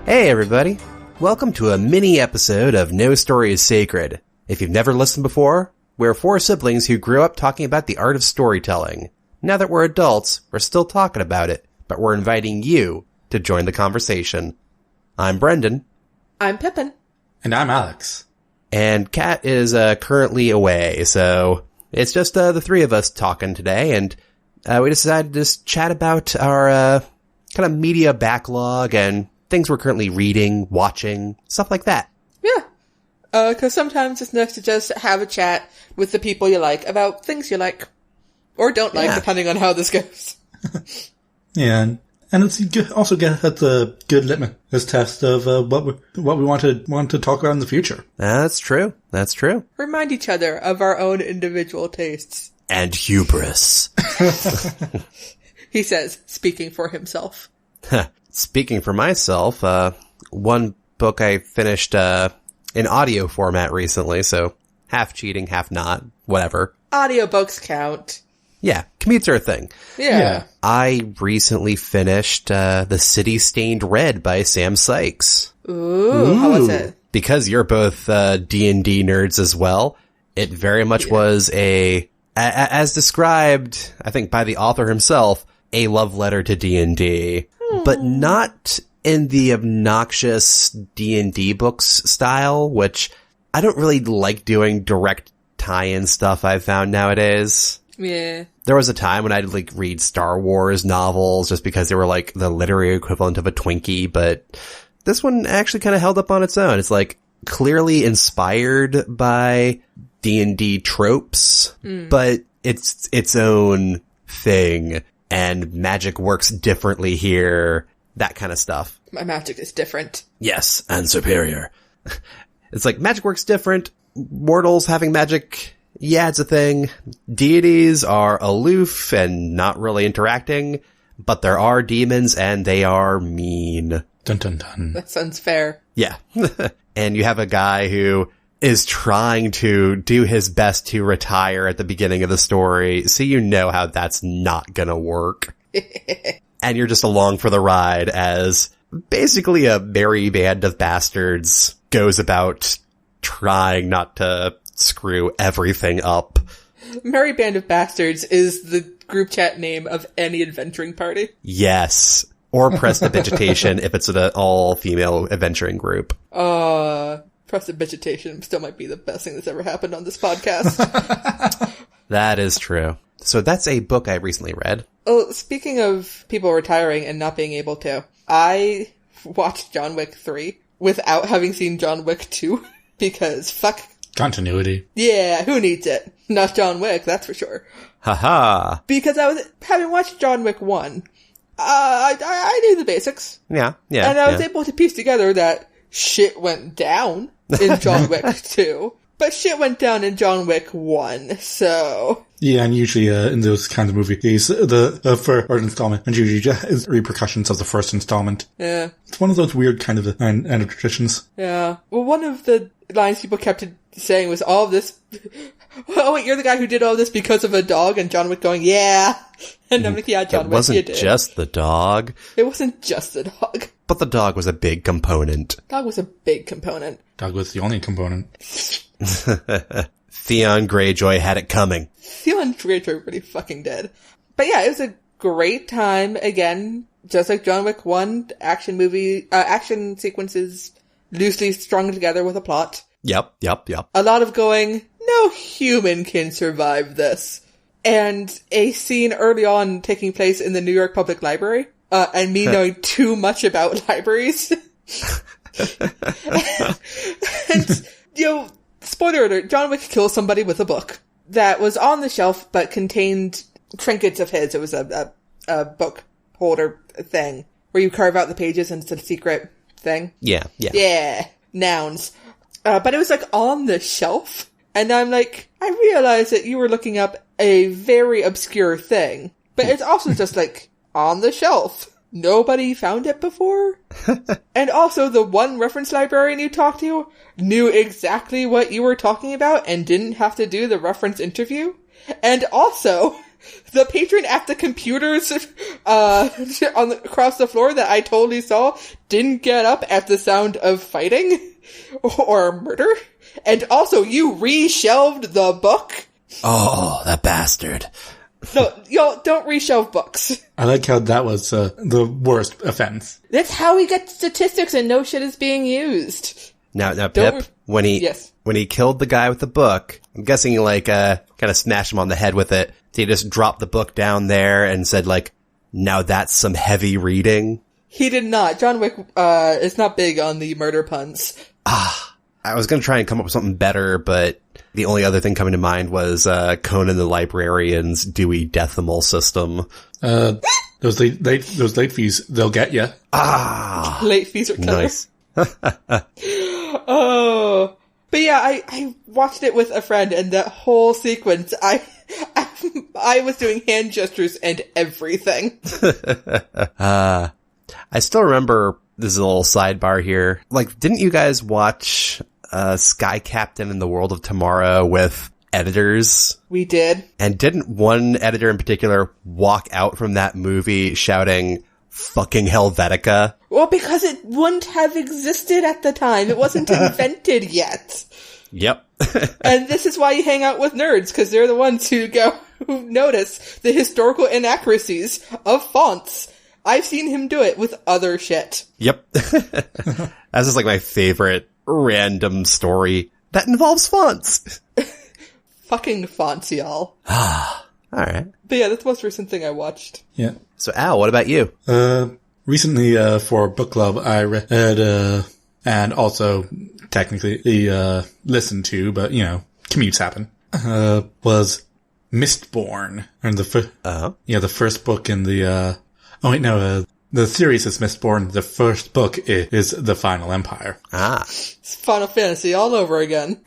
Hey everybody, welcome to a mini episode of No Story is Sacred. If you've never listened before, we're four siblings who grew up talking about the art of storytelling. Now that we're adults, we're still talking about it, but we're inviting you to join the conversation. I'm Brendan. I'm Pippin. And I'm Alex. And Kat is currently away, so it's just the three of us talking today, and we decided to just chat about our kind of media backlog and things we're currently reading, watching, stuff like that. Yeah. Because sometimes it's nice to just have a chat with the people you like about things you like. Or don't like, depending on how this goes. Yeah, and it's also that's a good litmus test of what we want to talk about in the future. That's true. That's true. Remind each other of our own individual tastes. And hubris. He says, speaking for himself. Speaking for myself, one book I finished in audio format recently, so half cheating, half not, whatever. Audiobooks count. Yeah, commutes are a thing. Yeah. I recently finished The City Stained Red by Sam Sykes. Ooh, how was it? Because you're both D&D nerds as well, it very much was as described, I think, by the author himself, a love letter to D&D. But not in the obnoxious D&D books style, which I don't really like doing direct tie-in stuff I've found nowadays. Yeah. There was a time when I'd read Star Wars novels just because they were the literary equivalent of a Twinkie, but this one actually kind of held up on its own. It's clearly inspired by D&D tropes, but it's its own thing. And magic works differently here, that kind of stuff. My magic is different. Yes, and superior. It's magic works different. Mortals having magic, yeah, it's a thing. Deities are aloof and not really interacting, but there are demons and they are mean. Dun dun dun. That sounds fair. Yeah. And you have a guy who is trying to do his best to retire at the beginning of the story, so you know how that's not gonna work. And you're just along for the ride as basically a merry band of bastards goes about trying not to screw everything up. Merry Band of Bastards is the group chat name of any adventuring party. Yes. Or Prestidigitation if it's an all-female adventuring group. Prestidigitation still might be the best thing that's ever happened on this podcast. That is true. So that's a book I recently read. Oh, speaking of people retiring and not being able to, I watched John Wick 3 without having seen John Wick 2 because fuck. Continuity. Yeah, who needs it? Not John Wick, that's for sure. Haha. Because I was, having watched John Wick 1, I knew the basics. Yeah. And I was able to piece together that shit went down in John Wick 2, but shit went down in John Wick 1, so... Yeah, and usually in those kinds of movies, the first installment, and usually just repercussions of the first installment. Yeah. It's one of those weird kind of end of traditions. Yeah. Well, one of the lines people kept saying was all of this... Oh, wait, you're the guy who did all this because of a dog? And John Wick going, yeah. And I'm like, yeah, John Wick, you did. It wasn't just the dog. It wasn't just the dog. But the dog was a big component. Dog was a big component. Dog was the only component. Theon Greyjoy had it coming. Theon Greyjoy really fucking dead. But yeah, it was a great time. Again, just like John Wick 1, action sequences loosely strung together with a plot. Yep. A lot of going, no human can survive this. And a scene early on taking place in the New York Public Library. And me knowing too much about libraries. And, spoiler alert, John Wick kills somebody with a book that was on the shelf but contained trinkets of his. It was a book holder thing where you carve out the pages and it's a secret thing. Yeah. Yeah. Nouns. But it was on the shelf. And I'm like, I realized that you were looking up a very obscure thing, but it's also just on the shelf. Nobody found it before. And also the one reference librarian you talked to knew exactly what you were talking about and didn't have to do the reference interview. And also the patron at the computers across the floor that I totally saw didn't get up at the sound of fighting or murder. And also, you re-shelved the book. Oh, that bastard. No, y'all don't re-shelve books. I like how that was the worst offense. That's how we get statistics and no shit is being used. Now, Pip, when he killed the guy with the book, I'm guessing he kind of smashed him on the head with it. Did he just drop the book down there and said now that's some heavy reading? He did not. John Wick, is not big on the murder puns. I was going to try and come up with something better, but the only other thing coming to mind was Conan the Librarian's Dewey Decimal System. Those late fees, they'll get you. Late fees are killer. Nice. Oh. But yeah, I watched it with a friend, and that whole sequence, I was doing hand gestures and everything. I still remember, this is a little sidebar here, didn't you guys watch Sky Captain in the World of Tomorrow with editors? We did. And didn't one editor in particular walk out from that movie shouting, "Fucking Helvetica"? Well, because it wouldn't have existed at the time. It wasn't invented yet. Yep. And this is why you hang out with nerds, because they're the ones who notice the historical inaccuracies of fonts. I've seen him do it with other shit. Yep. That's just my favorite random story that involves fonts. Fucking fonts, y'all. Alright. But yeah, that's the most recent thing I watched. Yeah. So Al, what about you? Recently, for book club, I read, and also technically, listened to, but, commutes happen, was Mistborn. And the first book in the, the series is Mistborn. The first book is The Final Empire. It's Final Fantasy all over again.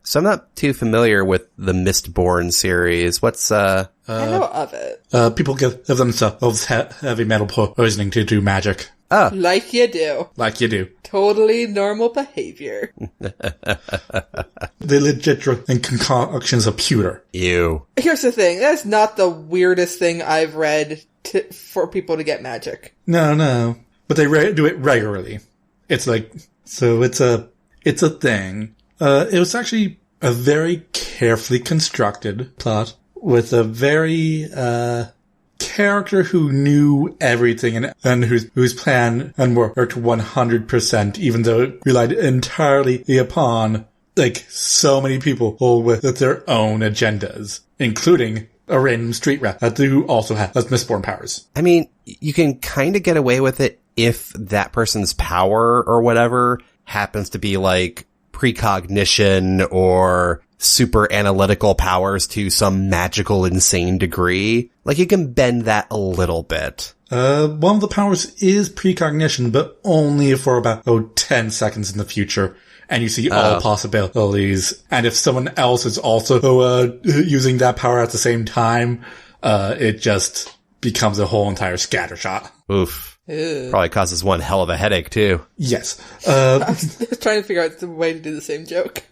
So I'm not too familiar with the Mistborn series. What's, I know of it. People give themselves heavy metal poisoning to do magic. Oh. Like you do. Like you do. Totally normal behavior. They legit drink concoctions of pewter. Ew. Here's the thing. That's not the weirdest thing I've read for people to get magic. No. But they do it regularly. It's it's a thing. It was actually a very carefully constructed plot with a very, character who knew everything and whose plan and worked 100%, even though it relied entirely upon, so many people with their own agendas, including a random street rat who also has Mistborn powers. I mean, you can kind of get away with it if that person's power or whatever happens to be precognition or super analytical powers to some magical insane degree. You can bend that a little bit. One of the powers is precognition, but only for about 10 seconds in the future. And you see all possibilities. And if someone else is also using that power at the same time, it just becomes a whole entire scattershot. Oof. Ew. Probably causes one hell of a headache, too. Yes. I was trying to figure out the way to do the same joke.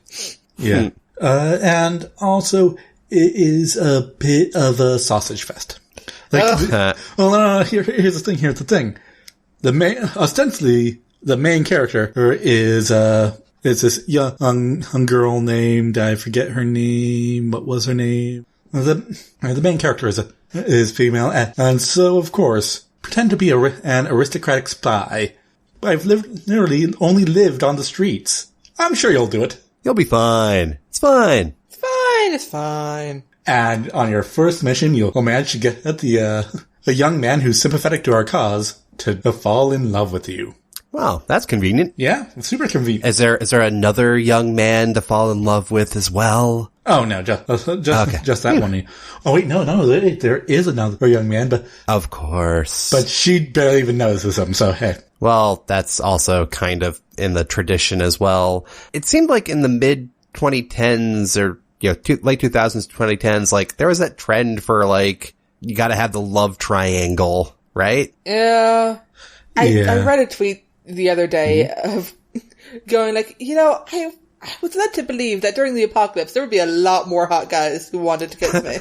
Yeah. And also, it is a bit of a sausage fest. Here's the thing. Ostensibly, the main character is this young girl named, I forget her name. What was her name? The main character is female, and so, of course, pretend to be an aristocratic spy. I've literally only lived on the streets. I'm sure you'll do it. You'll be fine. It's fine. It's fine. And on your first mission, you'll manage to get the young man who's sympathetic to our cause to fall in love with you. Wow, that's convenient. Yeah, super convenient. Is there another young man to fall in love with as well? Oh no, just that one. Oh wait, no, there is another young man, but of course, but she barely even notices him. So hey, well, that's also kind of in the tradition as well. It seemed like in the mid 2010s or late 2000s, 2010s, there was that trend for you got to have the love triangle, right? Yeah. I read a tweet the other day of going I I was led to believe that during the apocalypse, there would be a lot more hot guys who wanted to kiss me.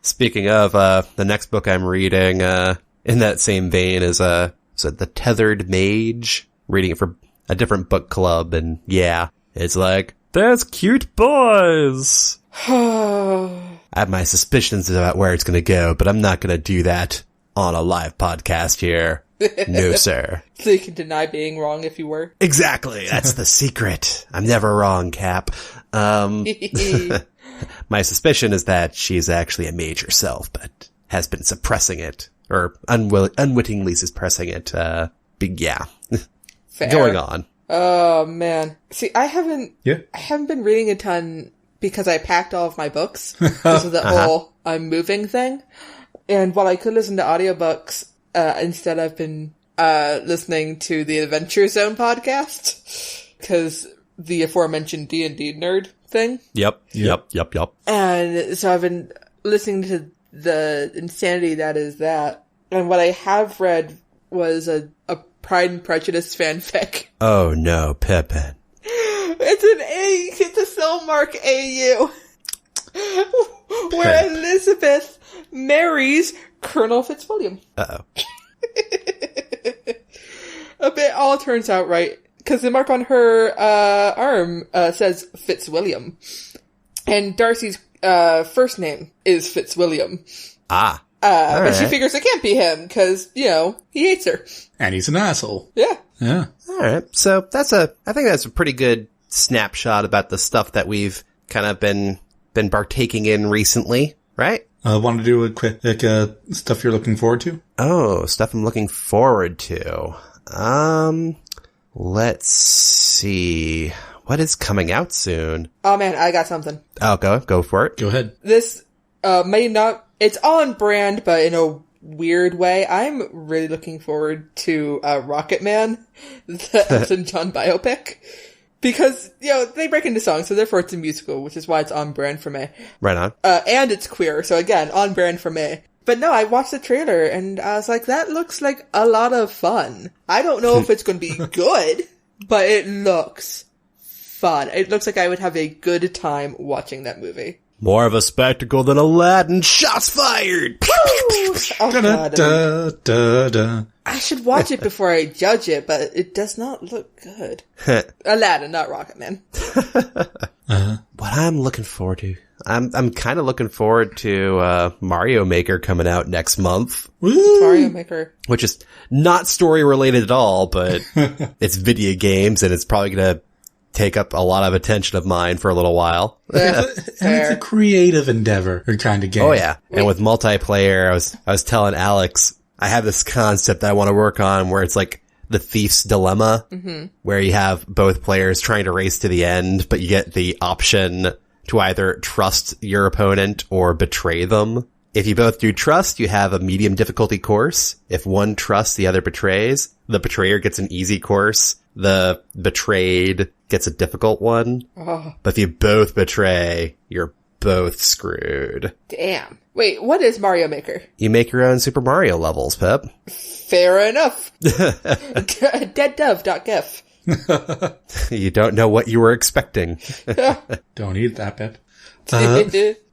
Speaking of, the next book I'm reading, in that same vein is, The Tethered Mage, reading it for a different book club, and yeah, it's like, there's cute boys! I have my suspicions about where it's gonna go, but I'm not gonna do that on a live podcast here. No, sir. So you can deny being wrong if you were. Exactly. That's the secret. I'm never wrong, Cap. My suspicion is that she's actually a mage herself, but has been suppressing it, or unwittingly suppressing it. But yeah. Fair. Going on. Oh, man. See, I haven't been reading a ton because I packed all of my books because of the whole I'm moving thing. And while I could listen to audiobooks, instead I've been listening to the Adventure Zone podcast because the aforementioned D&D nerd thing. Yep. And so I've been listening to the insanity that is that. And what I have read was a Pride and Prejudice fanfic. Oh no, Pippin. It's a Silmark AU. Where Elizabeth marries Colonel Fitzwilliam. Uh-oh. It all turns out right. Because the mark on her arm says Fitzwilliam. And Darcy's first name is Fitzwilliam. Ah. But she figures it can't be him, because, he hates her. And he's an asshole. Yeah. Yeah. Alright, so I think that's a pretty good snapshot about the stuff that we've kind of been partaking in recently, right? Want to do a quick stuff you're looking forward to? Oh, stuff I'm looking forward to. Let's see. What is coming out soon? Oh man, I got something. Oh, go for it. Go ahead. This may not... It's on brand, but in a weird way. I'm really looking forward to Rocket Man, the Elton John biopic. Because, they break into songs, so therefore it's a musical, which is why it's on brand for me. Right on. And it's queer, so again, on brand for me. But no, I watched the trailer, and I was like, that looks like a lot of fun. I don't know if it's going to be good, but it looks fun. It looks like I would have a good time watching that movie. More of a spectacle than Aladdin. Shots fired! Oh, God. Da. I should watch it before I judge it, but it does not look good. Aladdin, not Rocket Man. What I'm looking forward to. I'm kind of looking forward to Mario Maker coming out next month. Woo! Mario Maker. Which is not story related at all, but it's video games and it's probably going to take up a lot of attention of mine for a little while. And it's a creative endeavor kind of game. Oh yeah. And with multiplayer, I was telling Alex, I have this concept that I want to work on where it's like the thief's dilemma, where you have both players trying to race to the end, but you get the option to either trust your opponent or betray them. If you both do trust, you have a medium difficulty course. If one trusts, the other betrays. The betrayer gets an easy course. The betrayed gets a difficult one. Oh. But if you both betray, you're both screwed. Damn. Wait, what is Mario Maker? You make your own Super Mario levels, Pep. Fair enough. Deaddove.gif. You don't know what you were expecting. Don't eat that bit.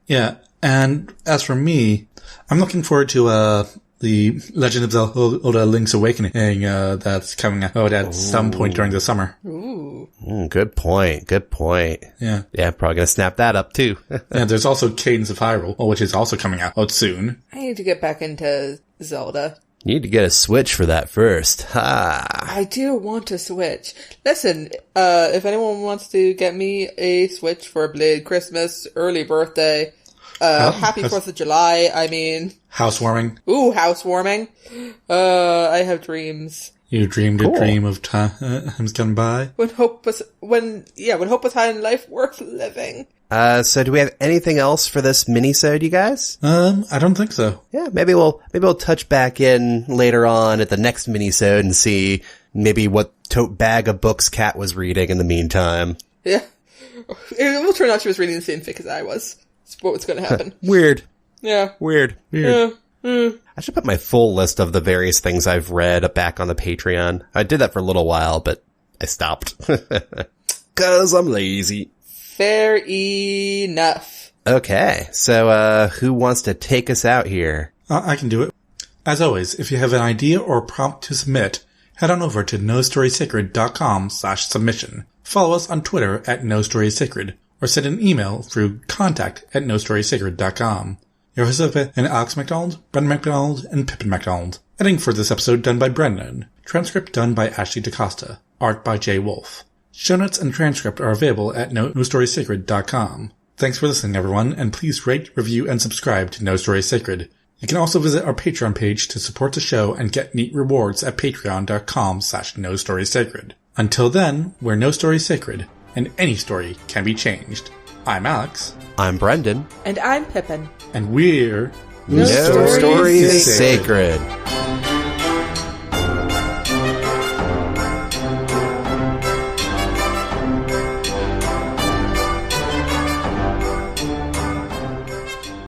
Yeah, and as for me, I'm looking forward to the Legend of Zelda Link's Awakening that's coming out at some point during the summer. Ooh. Good point. Yeah. Yeah, probably gonna snap that up too. And there's also Cadence of Hyrule, which is also coming out soon. I need to get back into Zelda. You need to get a Switch for that first. Ha! I do want to Switch. Listen, if anyone wants to get me a Switch for a belated Christmas, early birthday, happy 4th of July, I mean... Housewarming. Ooh, housewarming. I have dreams. You dreamed a dream of times gone by? When hope was high in life, worth living. So do we have anything else for this minisode, you guys? I don't think so. Yeah, maybe we'll touch back in later on at the next minisode and see maybe what tote bag of books Kat was reading in the meantime. Yeah. It will turn out she was reading the same fic as I was. That's what's going to happen. Weird. Yeah. Weird. Yeah. I should put my full list of the various things I've read back on the Patreon. I did that for a little while, but I stopped. 'Cause I'm lazy. Fair enough. Okay, so who wants to take us out here? I can do it. As always, if you have an idea or prompt to submit, head on over to nostorysacred.com/submission. Follow us on Twitter at nostorysacred, or send an email through contact@nostorysacred.com. Your hosts have been Alex McDonald, Brendan McDonald, and Pippin McDonald. Editing for this episode done by Brendan. Transcript done by Ashley DaCosta. Art by Jay Wolf. Show notes and transcript are available at nostorysacred.com. Thanks for listening, everyone, and please rate, review, and subscribe to No Story Sacred. You can also visit our Patreon page to support the show and get neat rewards at patreon.com/nostorysacred. Until then, we're No Story Sacred, and any story can be changed. I'm Alex. I'm Brendan. And I'm Pippin. And we're No Story Sacred.